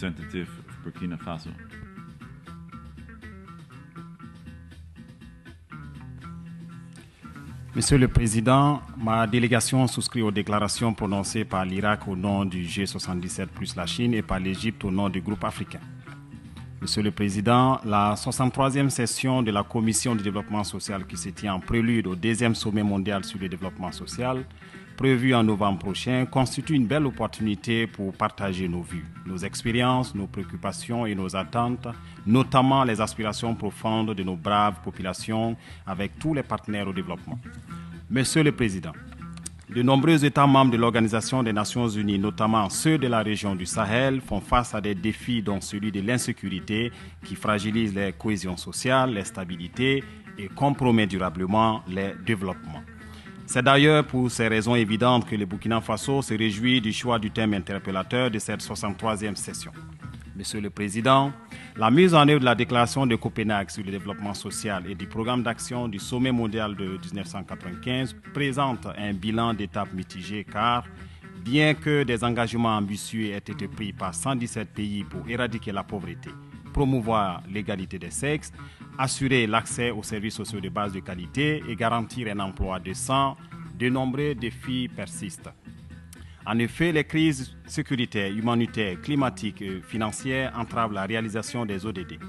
representative of Burkina Faso. Monsieur le Président, ma délégation souscrit aux déclarations prononcées par l'Irak au nom du G77 plus la Chine et par l'Égypte au nom du groupe africain. Monsieur le Président, la 63e session de la Commission du développement social qui se tient en prélude au deuxième sommet mondial sur le développement social, prévu en novembre prochain, constitue une belle opportunité pour partager nos vues, nos expériences, nos préoccupations et nos attentes, notamment les aspirations profondes de nos braves populations avec tous les partenaires au développement. Monsieur le Président, de nombreux États membres de l'Organisation des Nations Unies, notamment ceux de la région du Sahel, font face à des défis dont celui de l'insécurité qui fragilise les cohésions sociales, les stabilités et compromet durablement les développements. C'est d'ailleurs pour ces raisons évidentes que le Burkina Faso se réjouit du choix du thème interpellateur de cette 63e session. Monsieur le Président, la mise en œuvre de la déclaration de Copenhague sur le développement social et du programme d'action du sommet mondial de 1995 présente un bilan d'étape mitigé car, bien que des engagements ambitieux aient été pris par 117 pays pour éradiquer la pauvreté, promouvoir l'égalité des sexes, assurer l'accès aux services sociaux de base de qualité et garantir un emploi décent, de nombreux défis persistent. En effet, les crises sécuritaires, humanitaires, climatiques et financières entravent la réalisation des ODD.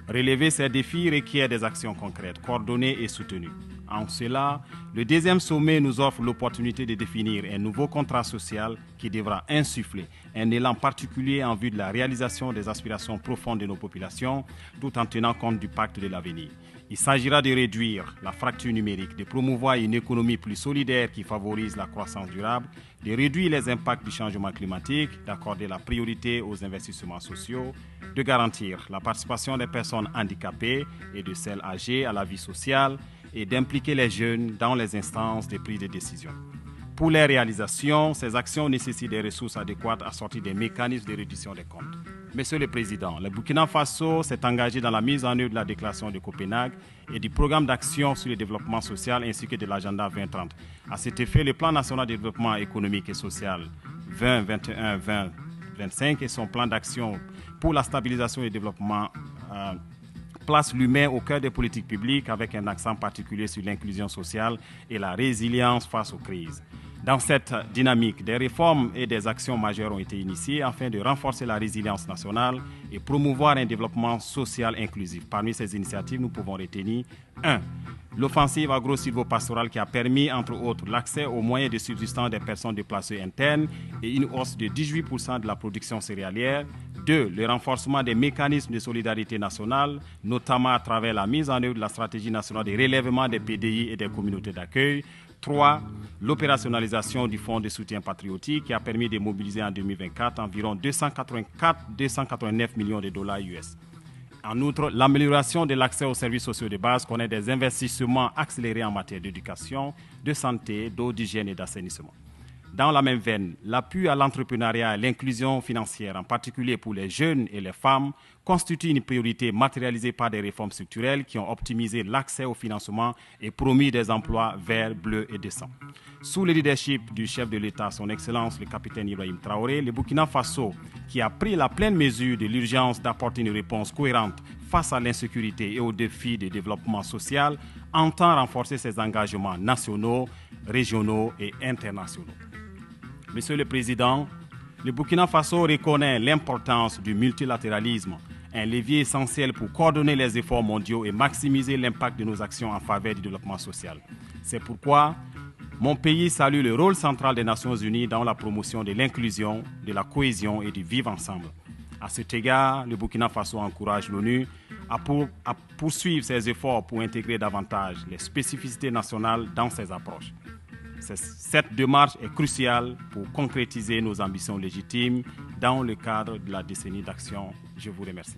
Relever ces défis requiert des actions concrètes, coordonnées et soutenues. En cela, le deuxième sommet nous offre l'opportunité de définir un nouveau contrat social qui devra insuffler un élan particulier en vue de la réalisation des aspirations profondes de nos populations, tout en tenant compte du pacte de l'avenir. Il s'agira de réduire la fracture numérique, de promouvoir une économie plus solidaire qui favorise la croissance durable, de réduire les impacts du changement climatique, d'accorder la priorité aux investissements sociaux, de garantir la participation des personnes handicapées et de celles âgées à la vie sociale, et d'impliquer les jeunes dans les instances de prise de décision. Pour les réalisations, ces actions nécessitent des ressources adéquates assorties des mécanismes de réduction des comptes. Monsieur le Président, le Burkina Faso s'est engagé dans la mise en œuvre de la déclaration de Copenhague et du programme d'action sur le développement social ainsi que de l'agenda 2030. À cet effet, le plan national de développement économique et social 2021-2025 et son plan d'action pour la stabilisation et le développement place l'humain au cœur des politiques publiques avec un accent particulier sur l'inclusion sociale et la résilience face aux crises. Dans cette dynamique, des réformes et des actions majeures ont été initiées afin de renforcer la résilience nationale et promouvoir un développement social inclusif. Parmi ces initiatives, nous pouvons retenir 1. L'offensive agro-silvopastorale qui a permis, entre autres, l'accès aux moyens de subsistance des personnes déplacées internes et une hausse de 18% de la production céréalière. 2. Le renforcement des mécanismes de solidarité nationale, notamment à travers la mise en œuvre de la stratégie nationale de relèvement des PDI et des communautés d'accueil. 3. L'opérationnalisation du fonds de soutien patriotique qui a permis de mobiliser en 2024 environ 289 millions de dollars US. En outre, l'amélioration de l'accès aux services sociaux de base connaît des investissements accélérés en matière d'éducation, de santé, d'eau, d'hygiène et d'assainissement. Dans la même veine, l'appui à l'entrepreneuriat et l'inclusion financière, en particulier pour les jeunes et les femmes, constitue une priorité matérialisée par des réformes structurelles qui ont optimisé l'accès au financement et promis des emplois verts, bleus et décents. Sous le leadership du chef de l'État, son Excellence le capitaine Ibrahim Traoré, le Burkina Faso, qui a pris la pleine mesure de l'urgence d'apporter une réponse cohérente face à l'insécurité et aux défis de développement social, entend renforcer ses engagements nationaux, régionaux et internationaux. Monsieur le Président, le Burkina Faso reconnaît l'importance du multilatéralisme, un levier essentiel pour coordonner les efforts mondiaux et maximiser l'impact de nos actions en faveur du développement social. C'est pourquoi mon pays salue le rôle central des Nations Unies dans la promotion de l'inclusion, de la cohésion et du vivre ensemble. À cet égard, le Burkina Faso encourage l'ONU à poursuivre ses efforts pour intégrer davantage les spécificités nationales dans ses approches. Cette démarche est cruciale pour concrétiser nos ambitions légitimes dans le cadre de la décennie d'action. Je vous remercie.